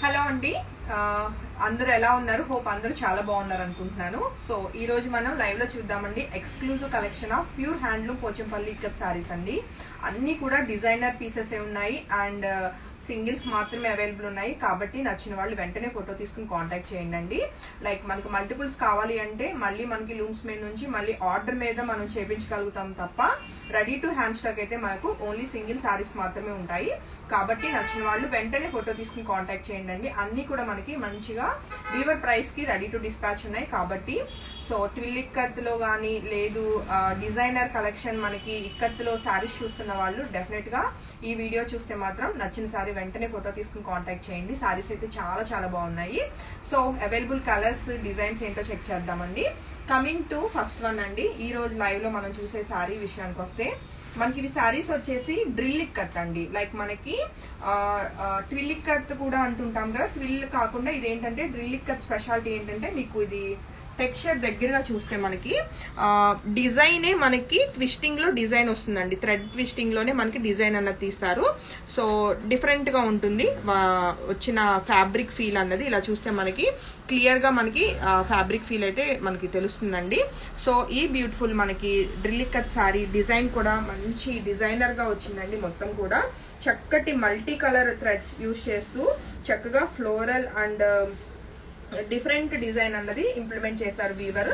Hello అండి, అందరూ ఎలా ఉన్నారు? హోప్ అందరూ చాలా బాగున్నారు అనుకుంటున్నాను. సో ఈ రోజు మనం లైవ్ లో చూద్దామండి exclusive collection of pure handloom Pochampally ikat saris అండి. అన్ని కూడా డిజైనర్ పీసెస్ ఉన్నాయి అండ్ సింగిల్స్ మాత్రమే అవైలబుల్ ఉన్నాయి. కాబట్టి నచ్చిన వాళ్ళు వెంటనే ఫోటో తీసుకుని కాంటాక్ట్ చేయండి. లైక్ మనకు మల్టిపుల్స్ కావాలి అంటే మళ్ళీ మనకి లూమ్స్ మీద నుంచి మళ్ళీ ఆర్డర్ మీద మనం చేపించగలుగుతాం తప్ప రెడీ టు హ్యాండ్ స్టాక్ అయితే మనకు ఓన్లీ సింగిల్ సారీస్ మాత్రమే ఉంటాయి. కాబట్టి నచ్చిన వాళ్ళు వెంటనే ఫోటో తీసుకుని కాంటాక్ట్ చేయండి. అన్ని కూడా మనకి మంచిగా వీవర్ ప్రైస్ కి రెడీ టు డిస్పాచ్ ఉన్నాయి. కాబట్టి సో ట్విల్ ఇక్కత్ లో కానీ లేదు డిజైనర్ కలెక్షన్ మనకి ఇక్కత్ లో సారీస్ చూస్తున్న వాళ్ళు డెఫినెట్ గా ఈ వీడియో చూస్తే మాత్రం నచ్చిన సారీ వెంటనే ఫోటో తీసుకుని కాంటాక్ట్ చేయండి. సారీస్ అయితే చాలా చాలా బాగున్నాయి. సో అవైలబుల్ కలర్స్ డిజైన్స్ ఏంటో చెక్ చేద్దామండి. కమింగ్ టు ఫస్ట్ వన్ అండి. ఈ రోజు లైవ్ లో మనం చూసే సారీ విషయానికి వస్తే మనకి ఇవి సారీస్ వచ్చేసి డ్రిల్ ఇక్కత్ అండి. లైక్ మనకి ట్విల్ ఇక్కత్ కూడా అంటుంటాం కదా, ట్విల్ కాకుండా ఇదేంటంటే డ్రిల్ ఇక్కత్ స్పెషాలిటీ ఏంటంటే మీకు ఇది టెక్స్చర్ దగ్గరగా చూస్తే మనకి డిజైనే మనకి ట్విస్టింగ్ లో డిజైన్ వస్తుందండి. థ్రెడ్ ట్విస్టింగ్ లోనే మనకి డిజైన్ అన్నది తీస్తారు. సో డిఫరెంట్ గా ఉంటుంది వచ్చిన ఫ్యాబ్రిక్ ఫీల్ అన్నది. ఇలా చూస్తే మనకి క్లియర్ గా మనకి ఫ్యాబ్రిక్ ఫీల్ అయితే మనకి తెలుస్తుందండి. సో ఈ బ్యూటిఫుల్ మనకి డ్రిల్ ఇక్కత్ సారీ డిజైన్ కూడా మంచి డిజైనర్ గా వచ్చిందండి. మొత్తం కూడా చక్కటి మల్టీ కలర్ థ్రెడ్స్ యూజ్ చేస్తూ చక్కగా ఫ్లోరల్ అండ్ డిఫరెంట్ డిజైన్ అన్నది ఇంప్లిమెంట్ చేశారు వీవర్.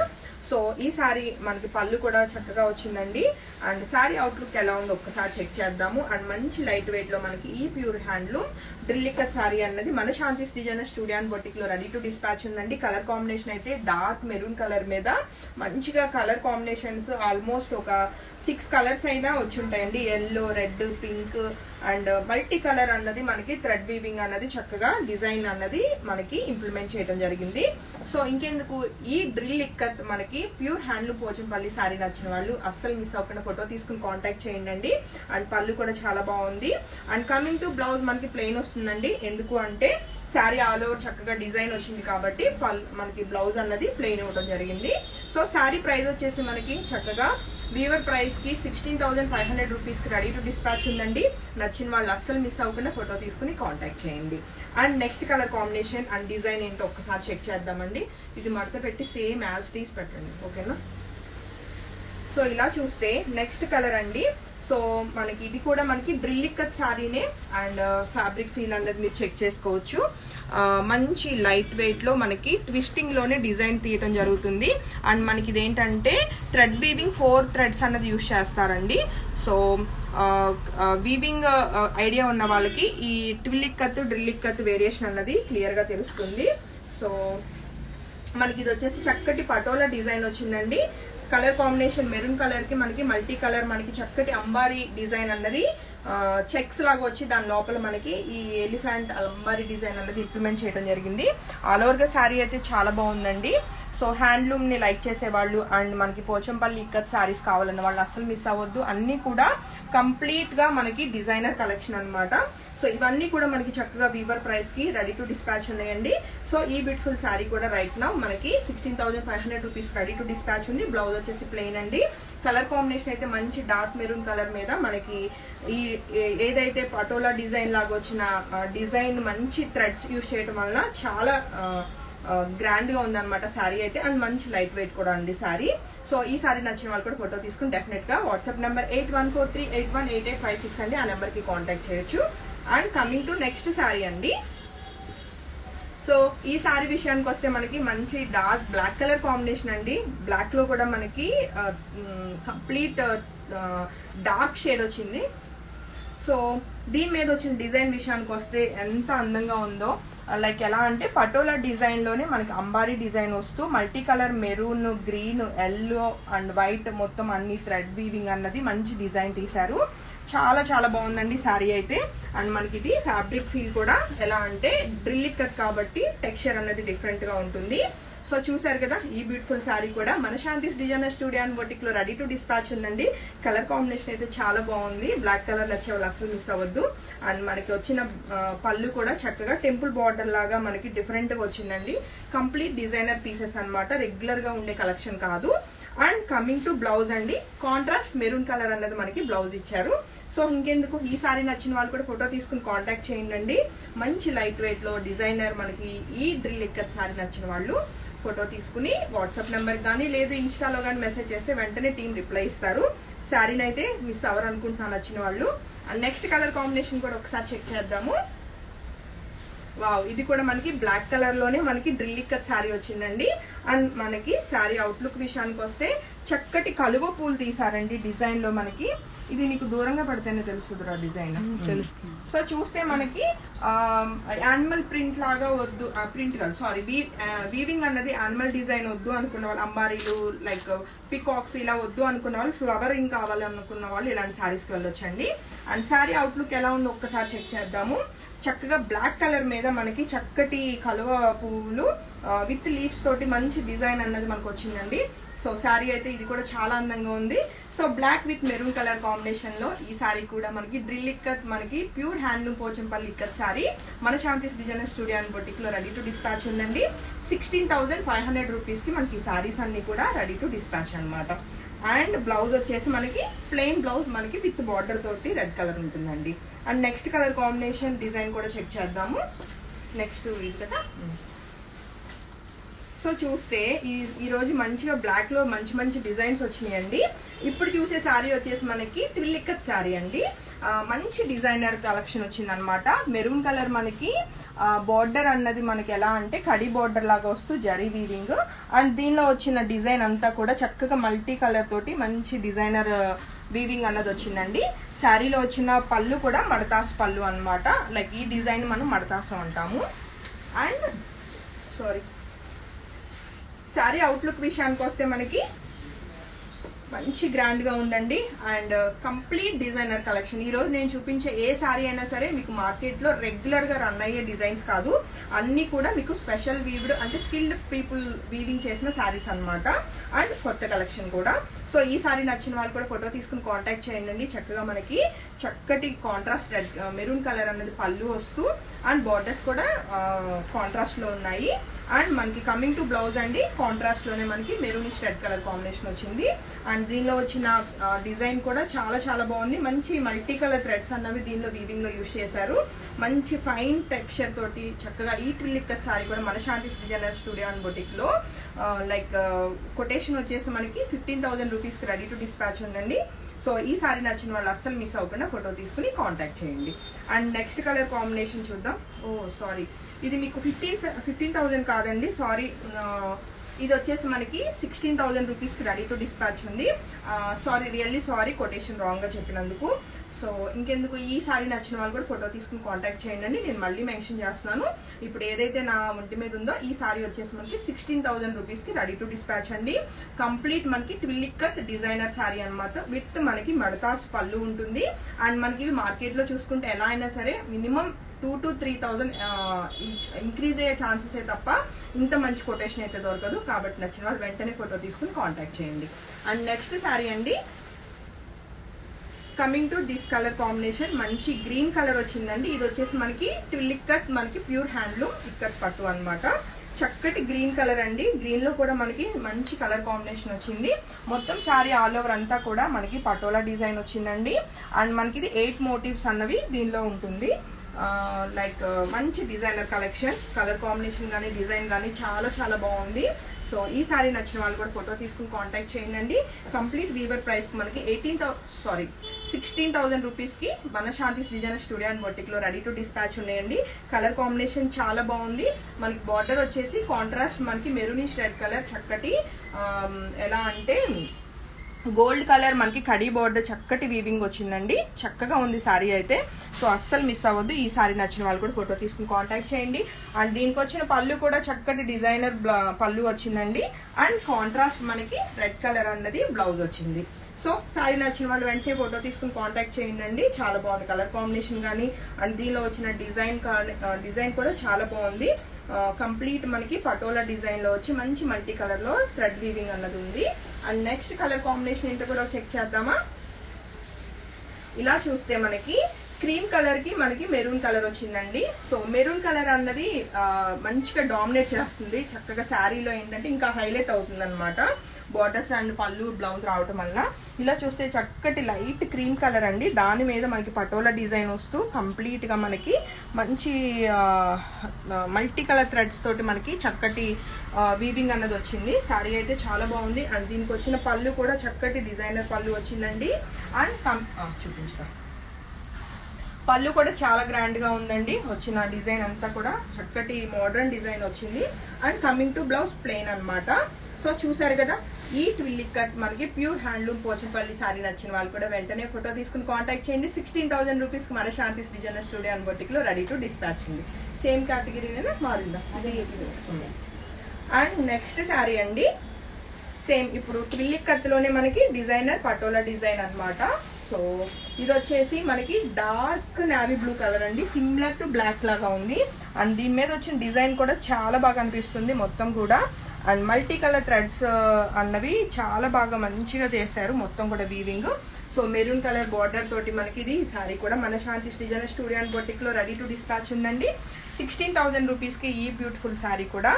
సో ఈ సారీ మనకి పళ్ళు కూడా చక్కగా వచ్చిందండి. అండ్ సారీ అవుట్లుక్ ఎలా ఉందో ఒక్కసారి చెక్ చేద్దాము. అండ్ మంచి లైట్ వెయిట్ లో మనకి ఈ pure handloom drill ikat sorry అన్నది మన Shanti designer studio and boutique లో రెడీ టు డిస్పాచ్ ఉందండి. కలర్ కాంబినేషన్ అయితే డార్క్ మెరూన్ కలర్ మీద మంచిగా కలర్ కాంబినేషన్స్ ఆల్మోస్ట్ ఒక 6 కలర్స్ అయినా వచ్చి ఉంటాయండి. Yellow, red, pink and multi colour అన్నది మనకి థ్రెడ్ వీవింగ్ అన్నది చక్కగా డిజైన్ అన్నది మనకి ఇంప్లిమెంట్ చేయడం జరిగింది. సో ఇంకెందుకు ఈ డ్రిల్ ఇక్కత్ మనకి ప్యూర్ హ్యాండ్లూమ్ పోచంపల్లి సారీ నచ్చిన వాళ్ళు అస్సలు మిస్ అవ్వకుండా ఫోటో తీసుకుని కాంటాక్ట్ చేయండి. అండ్ పళ్ళు కూడా చాలా బాగుంది. అండ్ కమింగ్ టు బ్లౌజ్ మనకి ప్లెయిన్ వస్తుందండి. ఎందుకు అంటే శారీ ఆల్ ఓవర్ చక్కగా డిజైన్ వచ్చింది కాబట్టి మనకి బ్లౌజ్ అన్నది ప్లెయిన్ ఇవ్వడం జరిగింది. సో శారీ ప్రైస్ వచ్చేసి మనకి చక్కగా వీవర్ ప్రైస్ కి 16,500 రూపీస్ కి రెడీ టు డిస్పాచ్ ఉందండి. నచ్చిన వాళ్ళు అస్సలు మిస్ అవ్వకుండా ఫోటో తీసుకుని కాంటాక్ట్ చేయండి. And next colour combination and design ఏంటో ఒక్కసారి చెక్ చేద్దామండి. ఇది మడత పెట్టి సేమ్ యాజ్ టీస్ పెట్టండి, ఓకేనా? సో ఇలా చూస్తే నెక్స్ట్ కలర్ అండి. సో మనకి ఇది కూడా మనకి డ్రిల్ ఇక్కత్ సారీనే అండ్ ఫ్యాబ్రిక్ ఫీల్ అన్నది మీరు చెక్ చేసుకోవచ్చు. మంచి లైట్ వెయిట్ లో మనకి ట్విస్టింగ్ లోనే డిజైన్ తీయటం జరుగుతుంది. అండ్ మనకి ఇదేంటంటే థ్రెడ్ వీవింగ్ 4 థ్రెడ్స్ అన్నది యూజ్ చేస్తారండి. సో వీవింగ్ ఐడియా ఉన్న వాళ్ళకి ఈ twill ikat drill ikat variation అన్నది క్లియర్ గా తెలుస్తుంది. సో మనకి ఇది వచ్చేసి చక్కటి పటోలా డిజైన్ వచ్చిందండి. కలర్ కాంబినేషన్ మెరూన్ కలర్ కి మనకి మల్టీ కలర్ మనకి చక్కటి అంబారీ డిజైన్ అన్నది చెక్స్ లాగా వచ్చి దాని లోపల మనకి ఈ ఎలిఫెంట్ అంబారీ డిజైన్ అన్నది ఇంప్లిమెంట్ చేయడం జరిగింది. ఆల్ ఓవర్ గా శారీ అయితే చాలా బాగుందండి. సో హ్యాండ్లూమ్ ని లైక్ చేసే వాళ్ళు అండ్ మనకి పోచంపల్లి ఇక్కత్ సారీస్ కావాలన్న వాళ్ళు అసలు మిస్ అవ్వద్దు. అన్ని కూడా కంప్లీట్ గా మనకి డిజైనర్ కలెక్షన్ అన్నమాట. సో ఇవన్నీ కూడా మనకి చక్కగా వీవర్ ప్రైస్ కి రెడీ టు డిస్పాచ్ ఉన్నాయండి. సో ఈ బ్యూటిఫుల్ శారీ కూడా రైట్ నౌ మనకి 16,500 రూపీస్ రెడీ టు డిస్పాచ్ ఉంది. బ్లౌజ్ వచ్చేసి ప్లెయిన్ అండి. కలర్ కాంబినేషన్ అయితే మంచి డార్క్ మెరూన్ కలర్ మీద మనకి ఈ ఏదైతే పటోలా డిజైన్ లాగా వచ్చిన డిజైన్ మంచి థ్రెడ్స్ యూజ్ చేయడం వలన చాలా గ్రాండ్ గా ఉందన్నమాట శారీ అయితే. అండ్ మంచి లైట్ వెయిట్ కూడా ఉంది శారీ. సో ఈ శారీ నచ్చిన వాళ్ళు కూడా ఫోటో తీసుకుని డెఫినెట్ గా వాట్సాప్ నెంబర్ 8143818856 అండి, ఆ నెంబర్ కి కాంటాక్ట్ చేయొచ్చు. And coming to next sari అండి. సో ఈ శారీ విషయానికి వస్తే మనకి మంచి డార్క్ బ్లాక్ కలర్ కాంబినేషన్ అండి. బ్లాక్ లో కూడా మనకి కంప్లీట్ డార్క్ షేడ్ వచ్చింది. సో దీని మీద వచ్చిన డిజైన్ విషయానికి వస్తే ఎంత అందంగా ఉందో. లైక్ ఎలా అంటే పటోలా డిజైన్ లోనే మనకి అంబారీ డిజైన్ వస్తూ multi colour maroon, green, yellow and white మొత్తం అన్ని థ్రెడ్ వీవింగ్ అన్నది మంచి డిజైన్ తీశారు. చాలా చాలా బాగుందండి శారీ అయితే. అండ్ మనకి ఇది ఫ్యాబ్రిక్ ఫీల్ కూడా ఎలా అంటే డ్రిల్ ఇక్కత్ కాబట్టి టెక్స్చర్ అన్నది డిఫరెంట్ గా ఉంటుంది. సో చూసారు కదా ఈ బ్యూటిఫుల్ శారీ కూడా మన Shanti designer studio and boutique లో రెడీ టు డిస్పాచ్ ఉందండి. కలర్ కాంబినేషన్ అయితే చాలా బాగుంది. బ్లాక్ కలర్ నచ్చే వాళ్ళు అసలు మిస్ అవ్వద్దు. అండ్ మనకి వచ్చిన పళ్ళు కూడా చక్కగా టెంపుల్ బార్డర్ లాగా మనకి డిఫరెంట్ గా వచ్చిందండి. కంప్లీట్ డిజైనర్ పీసెస్ అన్నమాట, రెగ్యులర్ గా ఉండే కలెక్షన్ కాదు. అండ్ కమింగ్ టు బ్లౌజ్ అండి, కాంట్రాస్ట్ మెరూన్ కలర్ అన్నది మనకి బ్లౌజ్ ఇచ్చారు. సో ఇంకెందుకు, ఈ సారీ నచ్చిన వాళ్ళు కూడా ఫోటో తీసుకుని కాంటాక్ట్ చేయండి. మంచి లైట్ వెయిట్ లో డిజైనర్ మనకి ఈ డ్రిల్ ఇక్కత్ సారీ నచ్చిన వాళ్ళు ఫోటో తీసుకుని వాట్సాప్ నెంబర్ కానీ లేదు ఇన్స్టాలో కానీ మెసేజ్ చేస్తే వెంటనే టీం రిప్లై ఇస్తారు. శారీని అయితే మిస్ అవ్వరు అనుకుంటున్నాను నచ్చిన వాళ్ళు. అండ్ నెక్స్ట్ కలర్ కాంబినేషన్ కూడా ఒకసారి చెక్ చేద్దాము. వావ్, ఇది కూడా మనకి బ్లాక్ కలర్ లోనే మనకి డ్రిల్ ఇక్కత్ శారీ వచ్చిందండి. అండ్ మనకి శారీ అవుట్లుక్ విషయానికి వస్తే చక్కటి కలువ పూలు తీసారండి డిజైన్ లో. మనకి ఇది మీకు దూరంగా పడితేనే తెలుస్తుందిరా డిజైన్, తెలుస్తుంది. సో చూస్తే మనకి యానిమల్ ప్రింట్ లాగా వద్దు, ప్రింట్ కాదు సారీ, వీవింగ్ అన్నది యానిమల్ డిజైన్ వద్దు అనుకున్న వాళ్ళు, అంబారీలు లైక్ పికాక్స్ ఇలా వద్దు అనుకున్న వాళ్ళు, ఫ్లవరింగ్ కావాలి అనుకున్న వాళ్ళు ఇలాంటి శారీస్కి వెళ్ళొచ్చండి. అండ్ శారీ అవుట్లుక్ ఎలా ఉందో ఒక్కసారి చెక్ చేద్దాము. చక్కగా బ్లాక్ కలర్ మీద మనకి చక్కటి కలువ పువ్వులు విత్ లీవ్స్ తోటి మంచి డిజైన్ అన్నది మనకు వచ్చిందండి. సో శారీ అయితే ఇది కూడా చాలా అందంగా ఉంది. So black with maroon colour combination లో ఈ శారీ కూడా మనకి డ్రిల్ ఇక్కత్ మనకి ప్యూర్ హ్యాండ్లూమ్ పోచంపల్లి ఇక్కత్ శారీ మన Shanti's designer studio and boutique లో రెడీ టు డిస్పాచ్ ఉందండి. 16,500 రూపీస్ కి మనకి శారీస్ అన్ని కూడా రెడీ టు డిస్పాచ్ అనమాట. అండ్ బ్లౌజ్ వచ్చేసి మనకి ప్లెయిన్ బ్లౌజ్ మనకి విత్ బార్డర్ తోటి రెడ్ కలర్ ఉంటుందండి. And next colour combination design కూడా చెక్ చేద్దాము. నెక్స్ట్ వీక్ కదా. సో చూస్తే ఈ రోజు మంచిగా బ్లాక్ లో మంచి మంచి డిజైన్స్ వచ్చినాయండి. ఇప్పుడు చూసే శారీ వచ్చేసి మనకి ట్విల్ ఇక్కత్ శారీ అండి. మంచి డిజైనర్ కలెక్షన్ వచ్చింది అనమాట. మెరూన్ కలర్ మనకి బార్డర్ అన్నది మనకి ఎలా అంటే కడి బార్డర్ లాగా వస్తూ జరీ వీవింగ్. అండ్ దీనిలో వచ్చిన డిజైన్ అంతా కూడా చక్కగా మల్టీ కలర్ తోటి మంచి డిజైనర్ వీవింగ్ అన్నది వచ్చిందండి. శారీలో వచ్చిన పళ్ళు కూడా మడతాస్ పళ్ళు అనమాట. లైక్ ఈ డిజైన్ మనం మడతాసు అంటాము. అండ్ సారీ, శారీ అవుట్లుక్ విషయానికి వస్తే మనకి మంచి గ్రాండ్ గా ఉందండి. And complete designer collection. ఈ రోజు నేను చూపించే ఏ శారీ అయినా సరే మీకు మార్కెట్ లో రెగ్యులర్ గా రన్ అయ్యే డిజైన్స్ కాదు, అన్ని కూడా మీకు స్పెషల్ వీవ్డ్ అంటే స్కిల్డ్ పీపుల్ వీవింగ్ చేసిన శారీస్ అనమాట. అండ్ కొత్త కలెక్షన్ కూడా. సో ఈ సారీ నచ్చిన వాళ్ళు కూడా ఫోటో తీసుకుని కాంటాక్ట్ చేయండి. చక్కగా మనకి చక్కటి కాంట్రాస్ట్ రెడ్ మెరూన్ కలర్ అనేది పళ్ళు వస్తూ అండ్ బార్డర్స్ కూడా కాంట్రాస్ట్ లో ఉన్నాయి. అండ్ మనకి కమింగ్ టు బ్లౌజ్ అండి, కాంట్రాస్ట్ లోనే మనకి మెరూనిష్ రెడ్ కలర్ కాంబినేషన్ వచ్చింది. అండ్ దీనిలో వచ్చిన డిజైన్ కూడా చాలా చాలా బాగుంది. మంచి మల్టీ కలర్ థ్రెడ్స్ అన్నవి దీనిలో వీవింగ్ లో యూజ్ చేశారు. మంచి ఫైన్ టెక్స్చర్ తోటి చక్కగా ఈ ట్విల్ ఇక్కత్ సారీ కూడా మన Shanti's designer studio and boutique లో లైక్ కొటేషన్ వచ్చేసి మనకి 15,000 రూపీస్ కి రెడీ టు డిస్పాచ్ ఉందండి. సో ఈ సారీ నచ్చిన వాళ్ళు అస్సలు మిస్ అవ్వకుండా ఫోటో తీసుకుని కాంటాక్ట్ చేయండి. అండ్ నెక్స్ట్ కలర్ కాంబినేషన్ చూద్దాం. ఓ సారీ, ఇది మీకు 15,000 కాదండి, సారీ, ఇది వచ్చేసి మనకి 16,000 రూపీస్ కి రెడీ టు డిస్పాచ్ ఉంది. Sorry, really sorry, quotation wrong గా చెప్పినందుకు. సో ఇంకెందుకు, ఈ సారీ నచ్చిన వాళ్ళు కూడా ఫోటో తీసుకుని కాంటాక్ట్ చేయండి. నేను మళ్ళీ మెన్షన్ చేస్తున్నాను, ఇప్పుడు ఏదైతే నా ఒంటి మీద ఉందో ఈ సారీ వచ్చేసి మనకి 16,000 రూపీస్ కి రెడీ టు డిస్పాచ్ అండి. కంప్లీట్ మనకి ట్విల్ ఇక్కత్ డిజైనర్ సారీ అనమాట. విత్ మనకి మడతాస్ పళ్ళు ఉంటుంది. అండ్ మనకి మార్కెట్ లో చూసుకుంటే ఎలా అయినా సరే మినిమం 2,000 to 3,000 ఇంక్రీజ్ అయ్యే ఛాన్సెస్ తప్ప ఇంత మంచి కొటేషన్ అయితే దొరకదు. కాబట్టి నచ్చిన వాళ్ళు వెంటనే ఫోటో తీసుకుని కాంటాక్ట్ చేయండి. అండ్ నెక్స్ట్ సారీ అండి, coming to this colour combination, మంచి గ్రీన్ కలర్ వచ్చిందండి. ఇది వచ్చేసి మనకి ట్విల్ ఇక్కత్ మనకి ప్యూర్ హ్యాండ్లూమ్ ఇక్కత్ పట్టు అనమాట. చక్కటి గ్రీన్ కలర్ అండి. గ్రీన్ లో కూడా మనకి మంచి కలర్ కాంబినేషన్ వచ్చింది. మొత్తం శారీ ఆల్ ఓవర్ అంతా కూడా మనకి పటోలా డిజైన్ వచ్చిందండి. అండ్ మనకి ఇది 8 మోటివ్స్ అన్నవి దీనిలో ఉంటుంది. లైక్ మంచి డిజైనర్ కలెక్షన్. కలర్ కాంబినేషన్ కానీ డిజైన్ కానీ చాలా చాలా బాగుంది. సో ఈ సారీ నచ్చిన వాళ్ళు కూడా ఫోటో తీసుకుని కాంటాక్ట్ చేయండి. కంప్లీట్ వీవర్ ప్రైస్ మనకి 16,000 రూపీస్ కి మన Shanti's designer studio and boutique లో రెడీ టు డిస్పాచ్ ఉన్నాయండి. కలర్ కాంబినేషన్ చాలా బాగుంది. మనకి బార్డర్ వచ్చేసి కాంట్రాస్ట్ మనకి మెరూనిష్ రెడ్ కలర్, చక్కటి ఎలా అంటే గోల్డ్ కలర్ మనకి కడీ బార్డర్, చక్కటి వీవింగ్ వచ్చిందండి. చక్కగా ఉంది సారీ అయితే. సో అస్సలు మిస్ అవ్వద్దు. ఈ సారీ నచ్చిన వాళ్ళు కూడా ఫోటో తీసుకుని కాంటాక్ట్ చేయండి. అండ్ దీనికి వచ్చిన పళ్ళు కూడా చక్కటి డిజైనర్ పళ్ళు వచ్చిందండి. అండ్ కాంట్రాస్ట్ మనకి రెడ్ కలర్ అన్నది బ్లౌజ్ వచ్చింది. సో సారీ నచ్చిన వాళ్ళు వెంటనే ఫోటో తీసుకుని కాంటాక్ట్ చేయండి. చాలా బాగుంది కలర్ కాంబినేషన్ కానీ. అండ్ దీనిలో వచ్చిన డిజైన్ కూడా చాలా బాగుంది. కంప్లీట్ మనకి పటోలా డిజైన్ లో వచ్చి మంచి మల్టీ కలర్ లో థ్రెడ్ వీవింగ్ అన్నది ఉంది. అండ్ నెక్స్ట్ కలర్ కాంబినేషన్ ఏంటో కూడా చెక్ చేద్దామా. ఇలా చూస్తే మనకి క్రీమ్ కలర్ కి మనకి మెరూన్ కలర్ వచ్చిందండి. సో మెరూన్ కలర్ అన్నది మంచిగా డామినేట్ చేస్తుంది. చక్కగా శారీలో ఏంటంటే ఇంకా హైలైట్ అవుతుంది అనమాట. బార్డర్స్ అండ్ పళ్ళు బ్లౌజ్ రావటం వల్ల. ఇలా చూస్తే చక్కటి లైట్ క్రీమ్ కలర్ అండి, దాని మీద మనకి పటోలా డిజైన్ వస్తూ కంప్లీట్గా మనకి మంచి మల్టీ కలర్ థ్రెడ్స్ తోటి మనకి చక్కటి వీవింగ్ అన్నది వచ్చింది. శారీ అయితే చాలా బాగుంది. అండ్ దీనికి వచ్చిన పళ్ళు కూడా చక్కటి డిజైనర్ పళ్ళు వచ్చిందండి. అండ్ చూపించడం పళ్ళు కూడా చాలా గ్రాండ్ గా ఉందండి. వచ్చిన డిజైన్ అంతా కూడా చక్కటి మోడర్న్ డిజైన్ వచ్చింది. And coming to blouse plain అన్నమాట. సో చూసారు కదా, ఈ ట్విల్లిక్ కట్ మనకి ప్యూర్ హ్యాండ్లూమ్ పోచంపల్లి సారీ నచ్చిన వాళ్ళు కూడా వెంటనే ఫోటో తీసుకుని కాంటాక్ట్ చేయండి. 16,000 రూపీస్ కి మన Shanti designer studio and boutique లో రెడీ టు డిస్పాచ్ ఉంది. సేమ్ కేటగిరీనే మారిందా అదే. అండ్ నెక్స్ట్ శారీ అండి, సేమ్ ఇప్పుడు ట్విల్లిక్ కట్ లోనే మనకి డిజైనర్ పటోలా డిజైన్ అన్నమాట. సో ఇది వచ్చేసి మనకి డార్క్ నావీ బ్లూ కలర్ అండి, సిమిలర్ టు బ్లాక్ లాగా ఉంది. అండ్ దీని మీద వచ్చిన డిజైన్ కూడా చాలా బాగా అనిపిస్తుంది మొత్తం కూడా. అండ్ మల్టీ కలర్ థ్రెడ్స్ అన్నవి చాలా బాగా మంచిగా చేశారు మొత్తం కూడా weaving. So maroon colour border తోటి మనకి ఇది సారీ కూడా మన Shanti designer studio and boutique లో రెడీ టు డిస్పాచ్ ఉందండి. 16,000 రూపీస్ కి ఈ బ్యూటిఫుల్ సారీ కూడా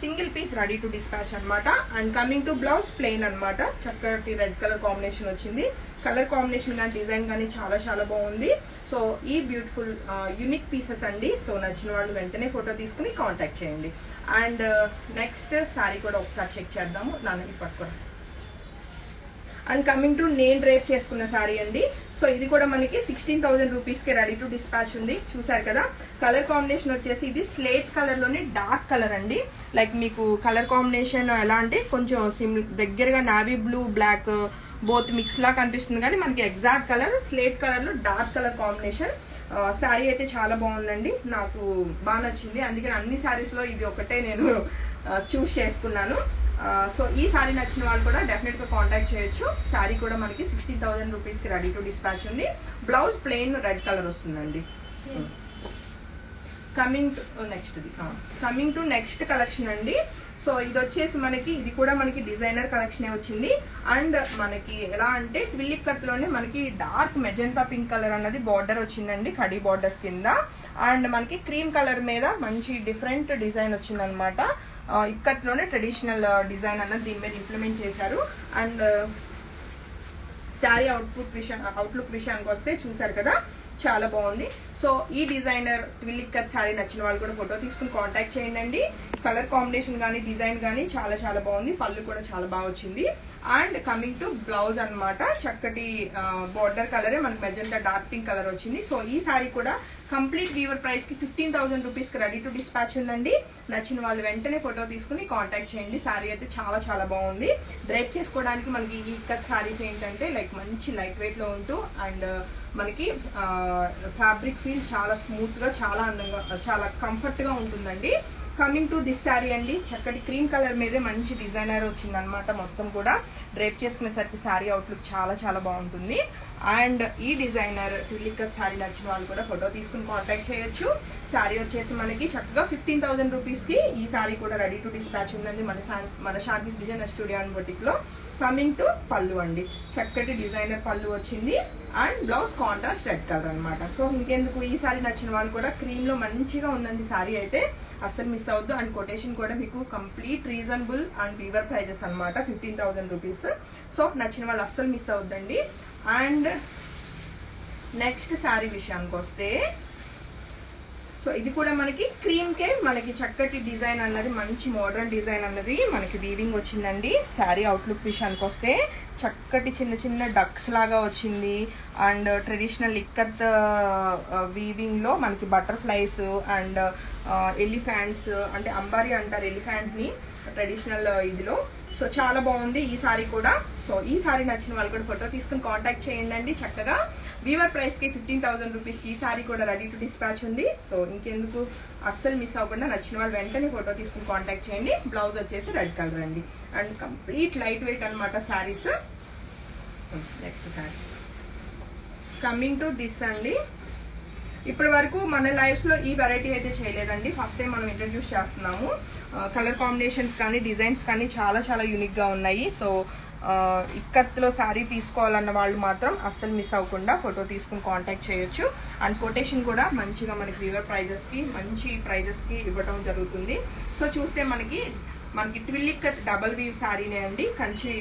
single piece ready to dispatch అనమాట. And coming to blouse plain అనమాట. చక్కటి రెడ్ కలర్ కాంబినేషన్ వచ్చింది. కలర్ కాంబినేషన్ కానీ డిజైన్ కానీ చాలా చాలా బాగుంది. సో ఈ బ్యూటిఫుల్ యూనిక్ పీసెస్ అండి. సో నచ్చిన వాళ్ళు వెంటనే ఫోటో తీసుకుని కాంటాక్ట్ చేయండి. అండ్ నెక్స్ట్ శారీ కూడా ఒకసారి చెక్ చేద్దాము. నాన్నకి పట్టుకోండి. అండ్ కమింగ్ టు నేను డ్రేప్ చేసుకున్న శారీ అండి. సో ఇది కూడా మనకి 16,000 రూపీస్ కి రెడీ టు డిస్పాచ్ ఉంది. చూసారు కదా, కలర్ కాంబినేషన్ వచ్చేసి ఇది స్లేట్ కలర్ లోనే డార్క్ కలర్ అండి. లైక్ మీకు కలర్ కాంబినేషన్ ఎలా అంటే కొంచెం దగ్గరగా navy blue black both mix లా కనిపిస్తుంది, కానీ మనకి ఎగ్జాక్ట్ కలర్ స్లేట్ కలర్ లో డార్క్ కలర్ కాంబినేషన్. శారీ అయితే చాలా బాగుందండి, నాకు బాగా నచ్చింది. అందుకని అన్ని శారీస్ లో ఇది ఒకటే నేను చూస్ చేసుకున్నాను. సో ఈ సారీ నచ్చిన వాళ్ళు కూడా డెఫినెట్ గా కాంటాక్ట్ చేయొచ్చు. సారీ కూడా మనకి 16,000 రూపీస్ కి రెడీ టు డిస్పాచ్ ఉంది. బ్లౌజ్ ప్లెయిన్ రెడ్ కలర్ వస్తుందండి. కమింగ్ టు నెక్స్ట్ కలెక్షన్ అండి. సో ఇది వచ్చేసి మనకి ఇది కూడా మనకి డిజైనర్ కలెక్షన్ వచ్చింది. అండ్ మనకి ఎలా అంటే ట్విల్లిక్ కట్ లోనే మనకి డార్క్ మెజెంటా పింక్ కలర్ అన్నది బార్డర్ వచ్చిందండి, కడీ బార్డర్స్ కింద. అండ్ మనకి క్రీమ్ కలర్ మీద మంచి డిఫరెంట్ డిజైన్ వచ్చింది అనమాట. ఇక్కత్లోనే ట్రెడిషనల్ డిజైన్ అన్నది దీని మీద ఇంప్లిమెంట్ చేశారు. అండ్ శారీ అవుట్లుక్ విషయానికి వస్తే చూసారు కదా, చాలా బాగుంది. సో ఈ డిజైనర్ ట్విల్లిక్ కట్ శారీ నచ్చిన వాళ్ళు కూడా ఫోటో తీసుకుని కాంటాక్ట్ చేయండి. కలర్ కాంబినేషన్ కానీ డిజైన్ కానీ చాలా చాలా బాగుంది. పళ్ళు కూడా చాలా బాగా వచ్చింది. అండ్ కమింగ్ టు బ్లౌజ్ అన్నమాట, చక్కటి బార్డర్ కలరే మనకి మెజెంటా డార్క్ పింక్ కలర్ వచ్చింది. సో ఈ సారీ కూడా కంప్లీట్ వీవర్ ప్రైస్ కి 15,000 రూపీస్ కి రెడీ టు డిస్పాచ్ ఉందండి. నచ్చిన వాళ్ళు వెంటనే ఫోటో తీసుకుని కాంటాక్ట్ చేయండి. సారీ అయితే చాలా చాలా బాగుంది. డ్రైప్ చేసుకోవడానికి మనకి ఈ కట్ సారీస్ ఏంటంటే లైక్ మంచి లైట్ వెయిట్ లో ఉంటూ అండ్ మనకి ఫ్యాబ్రిక్ ఫీల్ చాలా స్మూత్ గా చాలా అందంగా చాలా కంఫర్ట్ గా ఉంటుందండి. కమింగ్ టు దిస్ శారీ అండి, చక్కటి క్రీమ్ కలర్ మీదే మంచి డిజైనర్ వచ్చింది అనమాట. మొత్తం కూడా డ్రేప్ చేసుకునేసరికి శారీ అవుట్లుక్ చాలా చాలా బాగుంటుంది. అండ్ ఈ డిజైనర్ ట్విల్లిక్ కట్ శారీ నచ్చిన వాళ్ళు కూడా ఫోటో తీసుకుని కాంటాక్ట్ చేయొచ్చు. శారీ వచ్చేసి మనకి చక్కగా 15,000 రూపీస్ కి ఈ శారీ కూడా రెడీ టు డిస్పాచ్ ఉందండి మన Shanti designer studio and boutique లో. కమింగ్ టు పళ్ళు అండి, చక్కటి డిజైనర్ పళ్ళు వచ్చింది. And blouse contrast red colour అనమాట. సో ఇంకెందుకు, ఈ సారీ నచ్చిన వాళ్ళు కూడా క్రీమ్ లో మంచిగా ఉందండి. సారీ అయితే అస్సలు మిస్ అవద్దు. అండ్ కొటేషన్ కూడా మీకు complete reasonable and weaver prices అనమాట, 15,000 రూపీస్. సో నచ్చిన వాళ్ళు అస్సలు మిస్ అవద్దండి. అండ్ నెక్స్ట్ శారీ విషయానికి వస్తే, సో ఇది కూడా మనకి క్రీమ్ కే మనకి చక్కటి డిజైన్ అన్నది మంచి మోడర్న్ డిజైన్ అన్నది మనకి వీవింగ్ వచ్చిందండి. శారీ అవుట్లుక్ విషయానికి వస్తే చక్కటి చిన్న చిన్న డక్స్ లాగా వచ్చింది. అండ్ ట్రెడిషనల్ ఇక్కత్ వీవింగ్ లో మనకి బటర్ఫ్లైస్ అండ్ ఎలిఫెంట్స్ అంటే అంబారీ అంటారు ఎలిఫెంట్ ని ట్రెడిషనల్ ఇదిలో. సో చాలా బాగుంది ఈ సారీ కూడా. సో ఈ సారీ నచ్చిన వాళ్ళు కూడా ఫోటో తీసుకుని కాంటాక్ట్ చేయండి. చక్కగా వీవర్ ప్రైస్ కి 15,000 రూపీస్ ఈ సారీ కూడా రెడీ టు డిస్పాచ్ ఉంది. సో ఇంకెందుకు అస్సలు మిస్ అవ్వకుండా నచ్చిన వాళ్ళు వెంటనే ఫోటో తీసుకుని కాంటాక్ట్ చేయండి. బ్లౌజ్ వచ్చేసి రెడ్ కలర్ అండి. అండ్ కంప్లీట్ లైట్ వెయిట్ అనమాట saris. Next sari coming to this అండి. ఇప్పటి వరకు మన లైఫ్స్ లో ఈ వెరైటీ అయితే చేయలేదండి, ఫస్ట్ టైం మనం ఇంట్రడ్యూస్ చేస్తున్నాము. కలర్ కాంబినేషన్స్ కానీ డిజైన్స్ కానీ చాలా చాలా యూనిక్ గా ఉన్నాయి. సో ఇక్కత్లో శారీ తీసుకోవాలన్న వాళ్ళు మాత్రం అస్సలు మిస్ అవ్వకుండా ఫోటో తీసుకుని కాంటాక్ట్ చేయొచ్చు. అండ్ కొటేషన్ కూడా మంచిగా మనకి వీవర్ ప్రైజెస్ కి మంచి ప్రైజెస్ కి ఇవ్వడం జరుగుతుంది. సో చూస్తే మనకి మనకి ట్విల్లిక్ కట్ డబల్ వీవ్ శారీనే అండి. కంచి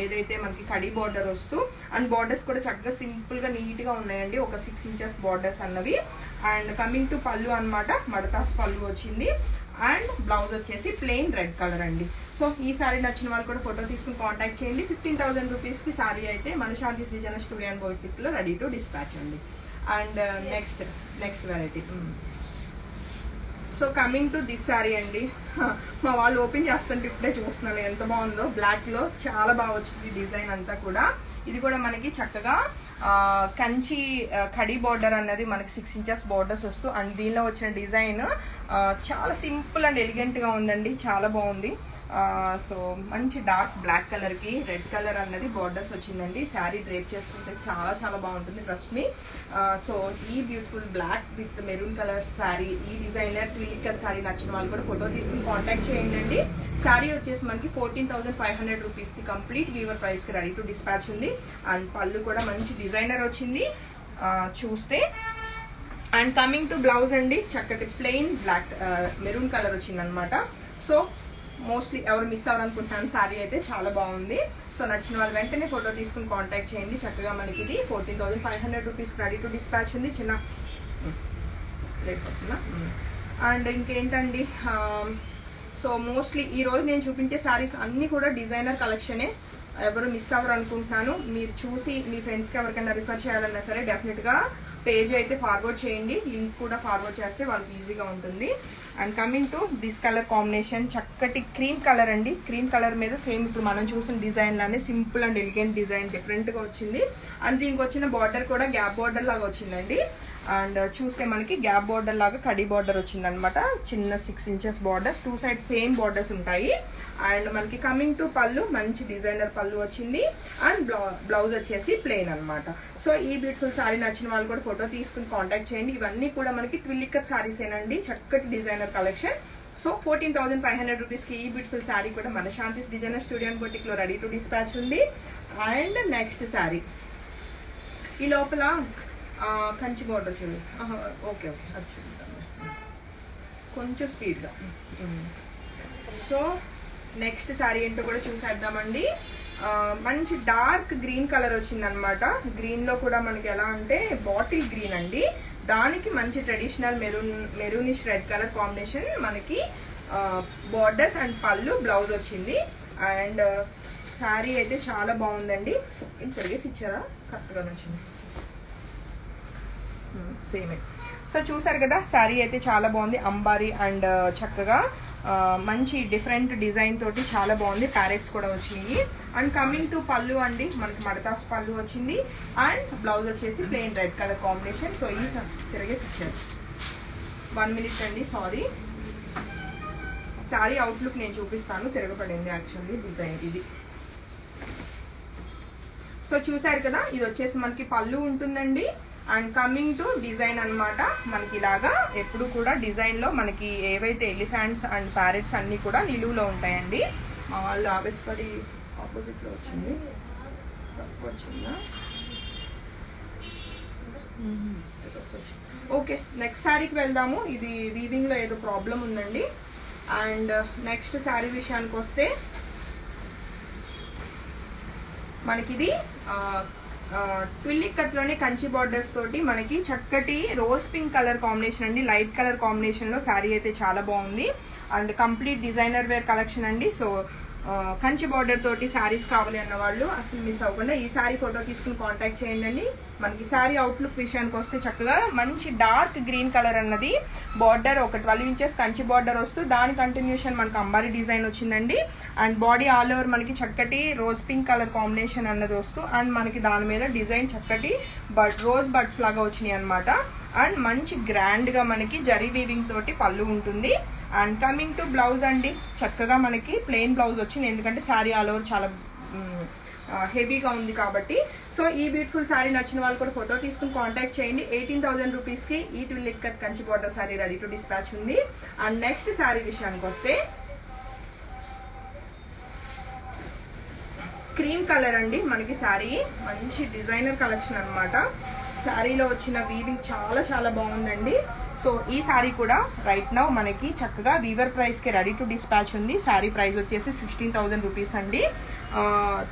ఏదైతే మనకి కడి బార్డర్ వస్తూ అండ్ బార్డర్స్ కూడా చక్కగా సింపుల్ గా నీట్ గా ఉన్నాయండి. ఒక 6 ఇంచెస్ బార్డర్స్ అన్నవి. అండ్ కమింగ్ టు పళ్ళు అన్నమాట, మడతాస్ పళ్ళు వచ్చింది. అండ్ బ్లౌజ్ వచ్చేసి ప్లెయిన్ రెడ్ కలర్ అండి. సో ఈ సారీ నచ్చిన వాళ్ళు కూడా ఫోటో తీసుకుని కాంటాక్ట్ చేయండి. 15,000 రూపీస్కి సారీ అయితే మన శాంతి శ్రీజన స్టూడియో అండ్ బౌటిక్లో రెడీ టు డిస్పాచ్ అండి. And next variety. So coming to this sari అండి. మా వాళ్ళు ఓపెన్ చేస్తుంటే ఇప్పుడే చూస్తున్నాను ఎంత బాగుందో. బ్లాక్లో చాలా బాగా వచ్చింది డిజైన్ అంతా కూడా. ఇది కూడా మనకి చక్కగా కంచి కడి బార్డర్ అన్నది మనకి 6 ఇంచెస్ బార్డర్స్ వస్తూ అండ్ దీనిలో వచ్చిన డిజైన్ చాలా సింపుల్ అండ్ ఎలిగెంట్గా ఉందండి. చాలా బాగుంది. సో మంచి డార్క్ బ్లాక్ కలర్కి రెడ్ కలర్ అన్నది బార్డర్స్ వచ్చిందండి. శారీ డ్రేప్ చేసుకుంటే చాలా చాలా బాగుంటుంది, ట్రస్ట్ మీ. సో ఈ beautiful black with maroon colour sari, ఈ డిజైనర్ ట్విల్లిక్ శారీ నచ్చిన వాళ్ళు కూడా ఫోటో తీసుకుని కాంటాక్ట్ చేయండి. శారీ వచ్చేసి మనకి 14,500 రూపీస్కి కంప్లీట్ వీవర్ ప్రైస్కి రెడీ టు డిస్పాచ్ ఉంది. అండ్ పళ్ళు కూడా మంచి డిజైనర్ వచ్చింది చూస్తే. అండ్ కమింగ్ టు బ్లౌజ్ అండి, చక్కటి ప్లెయిన్ బ్లాక్ మెరూన్ కలర్ వచ్చింది అనమాట. సో మోస్ట్లీ ఎవరు మిస్ అవ్వాలనుకుంటున్నాను, శారీ అయితే చాలా బాగుంది. సో నచ్చిన వాళ్ళు వెంటనే ఫోటో తీసుకుని కాంటాక్ట్ చేయండి. చక్కగా మనకి ఇది 14,500 రూపీస్ రెడీ టు డిస్పాచ్ ఉంది. చిన్న అండ్ ఇంకేంటండి, సో మోస్ట్లీ ఈరోజు నేను చూపించే శారీస్ అన్నీ కూడా డిజైనర్ కలెక్షనే. ఎవరు మిస్ అవ్వరు అనుకుంటున్నాను. మీరు చూసి మీ ఫ్రెండ్స్కి ఎవరికైనా రిఫర్ చేయాలన్నా సరే డెఫినెట్గా పేజ్ అయితే ఫార్వర్డ్ చేయండి. లింక్ కూడా ఫార్వర్డ్ చేస్తే వాళ్ళకి ఈజీగా ఉంటుంది. And coming to this colour combination, చక్కటి క్రీమ్ కలర్ అండి. క్రీమ్ కలర్ మీద సేమ్ ఇప్పుడు మనం చూసిన డిజైన్ లానే సింపుల్ అండ్ ఎలిగెంట్ డిజైన్ డిఫరెంట్గా వచ్చింది. అండ్ దీనికి వచ్చిన బార్డర్ కూడా గ్యాప్ బార్డర్ లాగా వచ్చిందండి. అండ్ చూస్తే మనకి గ్యాప్ బార్డర్ లాగా కడి బార్డర్ వచ్చిందనమాట. చిన్న 6 inches borders, 2 side same borders ఉంటాయి. అండ్ మనకి కమింగ్ టు పళ్ళు, మంచి డిజైనర్ పళ్ళు వచ్చింది. అండ్ బ్లౌజ్ వచ్చేసి ప్లెయిన్ అనమాట. సో ఈ బ్యూటిఫుల్ శారీ నచ్చిన వాళ్ళు కూడా ఫోటో తీసుకుని కాంటాక్ట్ చేయండి. ఇవన్నీ కూడా మనకి ట్విల్లిక్ కట్ శారీస్ ఏనండి, చక్కటి డిజైనర్ కలెక్షన్. సో 14,500 రూపీస్కి ఈ బ్యూటిఫుల్ శారీ కూడా మన శాంతి డిజైనర్ స్టూడియో అండ్ బొటిక్లో రెడీ టు డిస్పాచ్ ఉంది. అండ్ నెక్స్ట్ శారీ, ఈ లోపల కంచి బార్డర్ చూడండి. ఓకే అది చూద్దాం కొంచెం స్పీడ్గా. సో నెక్స్ట్ శారీ ఏంటో కూడా చూసేద్దామండి. మంచి డార్క్ గ్రీన్ కలర్ వచ్చిందనమాట. గ్రీన్లో కూడా మనకి ఎలా అంటే బాటిల్ గ్రీన్ అండి. దానికి మంచి traditional maroonish red colour combination మనకి బార్డర్స్ అండ్ పళ్ళు, బ్లౌజ్ వచ్చింది. అండ్ శారీ అయితే చాలా బాగుందండి. తిరిగేసి ఇచ్చారా, కరెక్ట్గా వచ్చింది సేమే. సో చూసారు కదా, శారీ అయితే చాలా బాగుంది. అంబారీ అండ్ చక్కగా మంచి డిఫరెంట్ డిజైన్ తోటి చాలా బాగుంది. ప్యారెట్స్ కూడా వచ్చినాయి. అండ్ కమింగ్ టు పళ్ళు అండి, మనకి మడతాస్ పళ్ళు వచ్చింది. అండ్ బ్లౌజ్ వచ్చేసి plain red colour combination. So ఈ తిరిగేసి ఇచ్చారు. 1 మినిట్ అండి, సారీ. శారీ అవుట్లుక్ నేను చూపిస్తాను. తిరగబడింది యాక్చువల్లీ డిజైన్ ఇది. సో చూసారు కదా, ఇది వచ్చేసి మనకి పళ్ళు ఉంటుందండి. అండ్ కమింగ్ టు డిజైన్ అనమాట. మనకి ఇలాగా ఎప్పుడు కూడా డిజైన్లో మనకి ఏవైతే ఎలిఫెంట్స్ అండ్ ప్యారెట్స్ అన్నీ కూడా నిలువులో ఉంటాయండి. మా వాళ్ళు ఆవేశపడి ఆపోజిట్లో వచ్చింది, తక్కువ వచ్చిందా? ఓకే, నెక్స్ట్ శారీకి వెళ్దాము. ఇది వీవింగ్లో ఏదో ప్రాబ్లం ఉందండి. అండ్ నెక్స్ట్ శారీ విషయానికి వస్తే మనకి ఇది ట్విల్లిక్ కట్లోనే కంచి బార్డర్స్ తోటి మనకి చక్కటి రోజ్ పింక్ కలర్ కాంబినేషన్ అండి. లైట్ కలర్ కాంబినేషన్ లో శారీ అయితే చాలా బాగుంది. And complete designer wear collection అండి. సో కంచి బార్డర్ తోటి శారీస్ కావాలి అన్న వాళ్ళు అసలు మిస్ అవ్వకుండా ఈ శారీ ఫోటో తీసుకుని కాంటాక్ట్ చేయండి. మనకి శారీ అవుట్లుక్ విషయానికి వస్తే చక్కగా మంచి డార్క్ గ్రీన్ కలర్ అన్నది బార్డర్, ఒక 12 ఇంచెస్ కంచి బార్డర్ వస్తూ దాని కంటిన్యూషన్ మనకి అంబారీ డిజైన్ వచ్చిందండి. అండ్ బాడీ ఆల్ ఓవర్ మనకి చక్కటి రోజ్ పింక్ కలర్ కాంబినేషన్ అన్నది వస్తూ అండ్ మనకి దాని మీద డిజైన్ చక్కటి రోజ్ బడ్స్ లాగా వచ్చినాయి అనమాట. అండ్ మంచి గ్రాండ్ గా మనకి జరీ వీవింగ్ తోటి పళ్ళు ఉంటుంది. అండ్ కమింగ్ టు బ్లౌజ్ అండి, చక్కగా మనకి ప్లెయిన్ బ్లౌజ్ వచ్చింది. ఎందుకంటే శారీ ఆల్ ఓవర్ చాలా హెవీగా ఉంది కాబట్టి. సో ఈ బ్యూటిఫుల్ శారీ నచ్చిన వాళ్ళు కూడా ఫోటో తీసుకుని కాంటాక్ట్ చేయండి. 18,000 రూపీస్కి ఈ ట్విల్లిక్ cut Kanchi border sari ready to dispatch ఉంది. అండ్ నెక్స్ట్ శారీ విషయానికి వస్తే క్రీమ్ కలర్ అండి. మనకి శారీ మంచి డిజైనర్ కలెక్షన్ అనమాట. శారీలో వచ్చిన వీవింగ్ చాలా చాలా బాగుందండి. సో ఈ శారీ కూడా రైట్ నౌ మనకి చక్కగా వీవర్ ప్రైస్కి రెడీ టు డిస్పాచ్ ఉంది. శారీ ప్రైస్ వచ్చేసి 16,000 రూపీస్ అండి.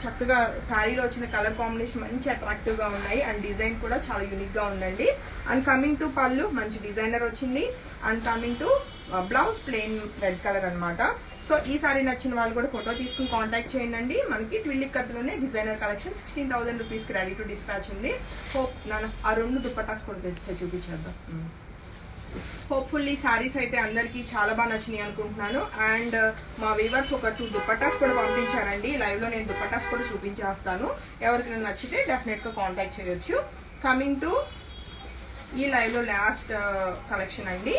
చక్కగా శారీలో వచ్చిన కలర్ కాంబినేషన్ మంచి అట్రాక్టివ్గా ఉన్నాయి అండ్ డిజైన్ కూడా చాలా యూనిక్గా ఉందండి. అండ్ కమింగ్ టు పళ్ళు మంచి డిజైనర్ వచ్చింది. And coming to blouse plain red colour అనమాట. సో ఈ సారీ నచ్చిన వాళ్ళు కూడా ఫోటో తీసుకుని కాంటాక్ట్ చేయండి. మనకి ట్విల్లిక్ కత్లోనే డిజైనర్ కలెక్షన్ 16,000 రూపీస్కి రెడీ టు డిస్పాచ్ ఉంది. హోప్ నాన్న ఆ 2 దుప్పటాస్ కూడా తెచ్చి చూపించేద్దాం. హోప్ఫుల్లీ శారీస్ అయితే అందరికీ చాలా బాగా నచ్చినాయి అనుకుంటున్నాను. అండ్ మా వీవర్స్ ఒక 2 దుప్పటాస్ కూడా పంపించారండి. లైవ్లో నేను దుప్పటాస్ కూడా చూపించేస్తాను. ఎవరికైనా నచ్చితే డెఫినెట్గా కాంటాక్ట్ చేయొచ్చు. కమింగ్ టు ఈ లైవ్లో లాస్ట్ కలెక్షన్ అండి.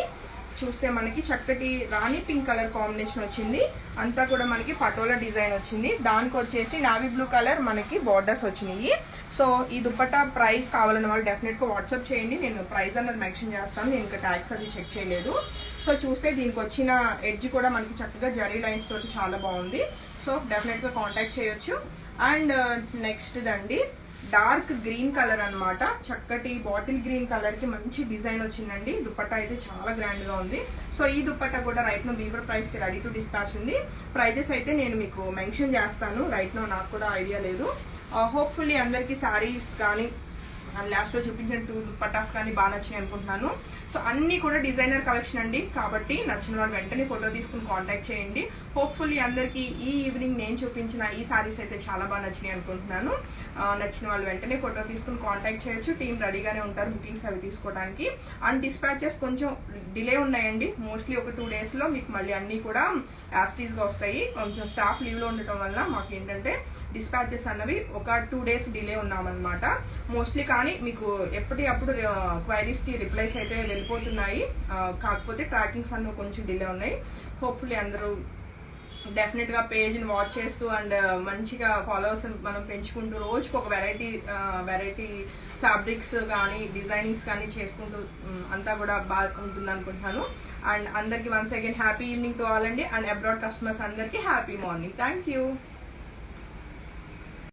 చూస్తే మనకి చక్కటి రాణి పింక్ కలర్ కాంబినేషన్ వచ్చింది. అంతా కూడా మనకి పటోలా డిజైన్ వచ్చింది. దానికి వచ్చేసి నావీ బ్లూ కలర్ మనకి బార్డర్స్ వచ్చినాయి. సో ఈ దుపట్టా ప్రైస్ కావాలన్న వాళ్ళు డెఫినెట్గా వాట్సాప్ చేయండి. నేను ప్రైస్ అన్నది మెన్షన్ చేస్తాను. నేను ఇంకా ట్యాక్స్ అది చెక్ చేయలేదు. సో చూస్తే దీనికి వచ్చిన ఎడ్జ్ కూడా మనకి చక్కగా జరీ లైన్స్ తోటి చాలా బాగుంది. సో డెఫినెట్గా కాంటాక్ట్ చేయొచ్చు. And next Dandi dark green colour అన్నమాట. చక్కటి బాటిల్ గ్రీన్ కలర్ కి మంచి డిజైన్ వచ్చిందండి. దుపట్టా అయితే చాలా గ్రాండ్ గా ఉంది. సో ఈ దుపట్టా కూడా రైట్ నో వీవర్ ప్రైస్ కి రెడీ టు డిస్పాచ్ ఉంది. ప్రైజెస్ అయితే నేను మీకు మెన్షన్ చేస్తాను. రైట్ నో నాకు కూడా ఐడియా లేదు. హోప్ఫుల్లీ అందరికి శారీస్ కానీ లాస్ట్ లో చూపించిన 2 దుపట్టాస్ కానీ బాగా నచ్చినాయి అనుకుంటున్నాను. సో అన్ని కూడా డిజైనర్ కలెక్షన్ అండి. కాబట్టి నచ్చిన వాళ్ళు వెంటనే ఫోటో తీసుకుని కాంటాక్ట్ చేయండి. హోప్ఫుల్లీ అందరికి ఈ ఈవినింగ్ నేను చూపించిన ఈ సారీస్ అయితే చాలా బాగా నచ్చినాయి అనుకుంటున్నాను. నచ్చిన వాళ్ళు వెంటనే ఫోటో తీసుకుని కాంటాక్ట్ చేయొచ్చు. టీమ్ రెడీగానే ఉంటారు బుకింగ్స్ అవి తీసుకోవడానికి. అండ్ డిస్పాచెస్ కొంచెం డిలే ఉన్నాయండి. మోస్ట్లీ ఒక 2 days లో మీకు మళ్ళీ అన్ని కూడా యాస్టీస్ గా వస్తాయి. కొంచెం స్టాఫ్ లీవ్ లో ఉండటం వల్ల మాకు ఏంటంటే డిస్పాచెస్ అన్నవి ఒక 2 days డిలే ఉన్నామన్నమాట మోస్ట్లీ. కానీ మీకు ఎప్పటికప్పుడు క్వైరీస్ కి రిప్లైస్ అయితే వెళ్ళిపోతున్నాయి. కాకపోతే ట్రాకింగ్స్ అన్న కొంచెం డిలే ఉన్నాయి. హోప్ఫుల్లీ అందరూ డెఫినెట్ గా పేజ్ ని వాచ్ చేస్తూ అండ్ మంచిగా ఫాలోవర్స్ మనం పెంచుకుంటూ రోజుకి ఒక వెరైటీ ఫ్యాబ్రిక్స్ కానీ డిజైనింగ్స్ కానీ చేసుకుంటూ అంతా కూడా బాగా ఉంటుంది అనుకుంటున్నాను. అండ్ అందరికి once again happy evening to all అండి. అండ్ అబ్రాడ్ కస్టమర్స్ అందరికి హ్యాపీ మార్నింగ్. Thank you.